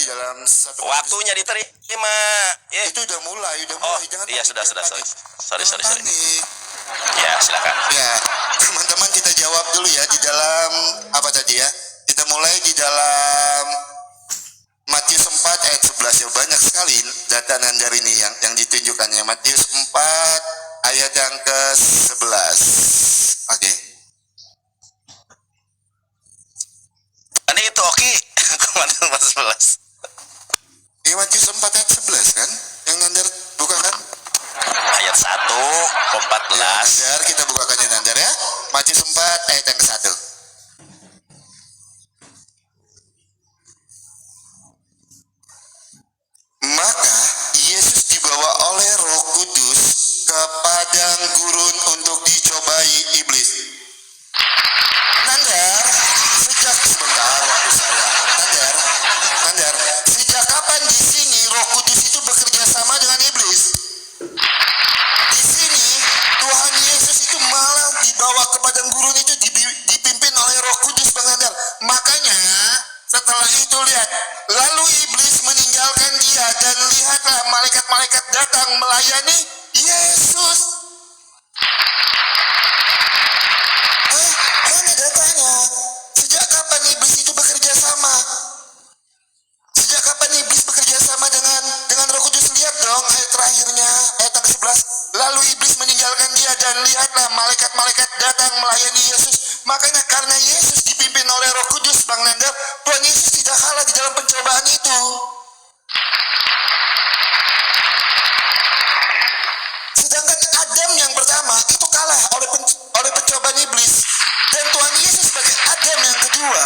di dalam satu waktunya diterima. Itu udah mulai. Jangan iya panik, sudah. Sorry. Panik. Ya, silakan. Ya, teman-teman kita jawab dulu ya di dalam apa tadi ya? Kita mulai di dalam Matius 4 ayat 11 ya, banyak sekali data Nandar ini yang ditunjukkannya. Matius 4 ayat yang ke-11. Oke. Ini itu Oki. Kemarin 11. Ini Matius 4 ayat 11 kan? Yang Nandar bukakan? Ayat 1 ke 14. Ya, Nandar kita bukakannya Nandar ya. Matius 4 ayat yang ke-1. Maka Yesus dibawa oleh Roh Kudus ke padang gurun untuk dicobai iblis. Nandar, sebentar waktu saya. Nandar, sejak kapan di sini Roh Kudus itu bekerja sama dengan iblis? Di sini Tuhan Yesus itu malah dibawa ke padang gurun itu dipimpin oleh Roh Kudus, Bang Nandar. Makanya setelah itu lihat, lalu iblis meninggalkan dia dan lihatlah malaikat-malaikat datang melayani Yesus. Mana datanya? Sejak kapan iblis itu bekerja sama? Sejak kapan iblis bekerja sama dengan Roh Kudus? Lihat dong ayat terakhirnya, ayat yang ke-11. Lalu iblis meninggalkan dia dan lihatlah malaikat-malaikat datang melayani Yesus. Makanya karena Yesus dipimpin oleh Roh Kudus, Bang Nandar, Tuhan Yesus tidak kalah di dalam pencobaan itu. Sedangkan Adam yang pertama itu kalah oleh pencobaan iblis. Dan Tuhan Yesus sebagai Adam yang kedua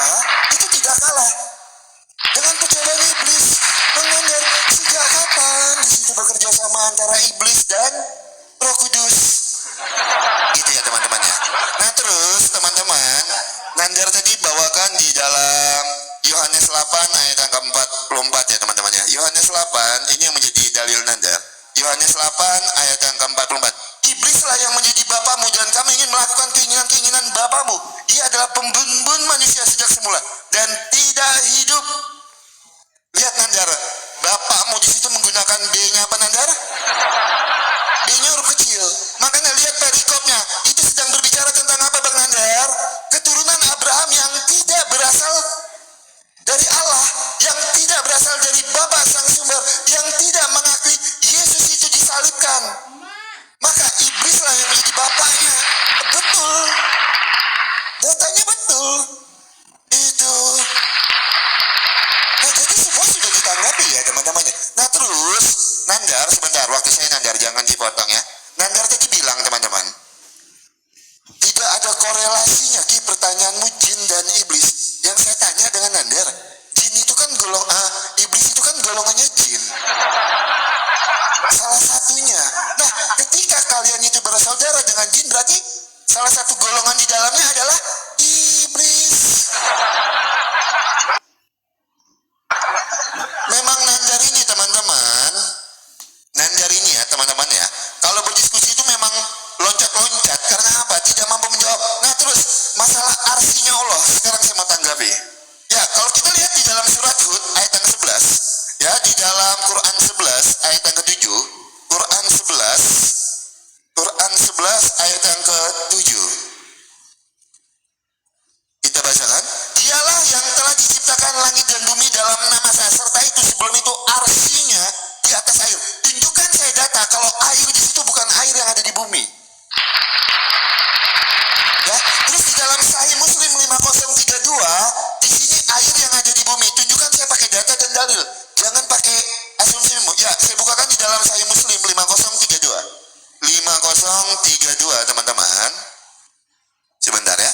itu tidak kalah dengan pencobaan iblis. Bang Nandar, sejak kapan di situ bekerja sama antara iblis dan Roh Kudus? Gitu ya teman-teman ya. Nah terus teman-teman, Nandar tadi bawakan di dalam Yohanes 8 ayat yang ke-44 ya teman-teman ya. Yohanes 8 ini yang menjadi dalil Nandar. Yohanes 8 ayat yang ke-44. Iblislah yang menjadi bapamu dan kamu ingin melakukan keinginan-keinginan bapamu. Ia adalah pembunuh manusia sejak semula dan tidak hidup. Lihat Nandar, bapakmu di situ menggunakan B-nya apa Nandar? B-nya huruf kecil. Makanya lihat perikopnya, itu sedang berbicara tentang apa Bang Nandar? Keturunan Abraham yang tidak berasal dari Allah, yang tidak berasal dari Bapa Sang Sumber, yang tidak mengakui Yesus itu disalibkan. Maka iblislah yang menjadi bapaknya. Betul. Datanya betul. Itu. Nah jadi semua sudah ditanggapi ya teman-temannya. Nah terus Nandar, sebentar waktu saya Nandar, jangan dipotong ya. Nandar tadi bilang teman-teman, tidak ada korelasinya Ki pertanyaanmu jin dan iblis. Yang saya tanya dengan Nandar, jin itu kan iblis itu kan golongannya jin. Salah satunya. Nah ketika kalian itu bersaudara dengan jin, berarti salah satu golongan di dalamnya adalah iblis. Memang Nandar ini teman-teman, Nandar ini ya teman-teman ya, kalau berdiskusi itu memang loncat-loncat. Karena apa? Tidak mampu menjawab. Nah terus masalah arsinya Allah, sekarang saya mau tanggapi. Ya kalau kita lihat di dalam surat Hud ayat yang ke-11, ya di dalam Quran 11 ayat yang ke-7, Quran 11 ayat yang ke-7. Kita bacakan. Dialah yang telah diciptakan langit dan bumi dalam nama saya, serta itu sebelum itu arsinya di atas air. Tunjukkan saya data kalau air di situ bukan air yang ada di bumi. Ya, terus di dalam Sahih Muslim 5032, di sini air yang ada di bumi. Tunjukkan saya pakai data dan dalil. Jangan pakai asumsimu. Ya, saya bukakan di dalam Sahih Muslim 5032. 5032 teman-teman. Sebentar ya.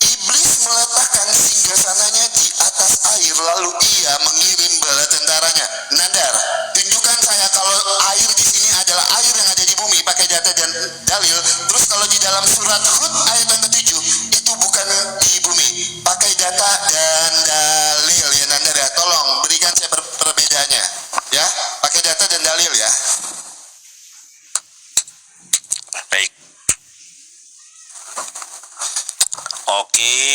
Iblis meletakkan singgasananya di atas air, lalu ia mengirim bala tentaranya. Nandar, tunjukkan saya kalau air di sini adalah air yang ada di bumi, pakai data dan dalil. Terus kalau di dalam surat Hud ayat yang ke-7 itu bukan di bumi, pakai data dan dalil ya Nandar ya. Tolong berikan saya perbedaannya ya, pakai data dan dalil ya. Baik. Oki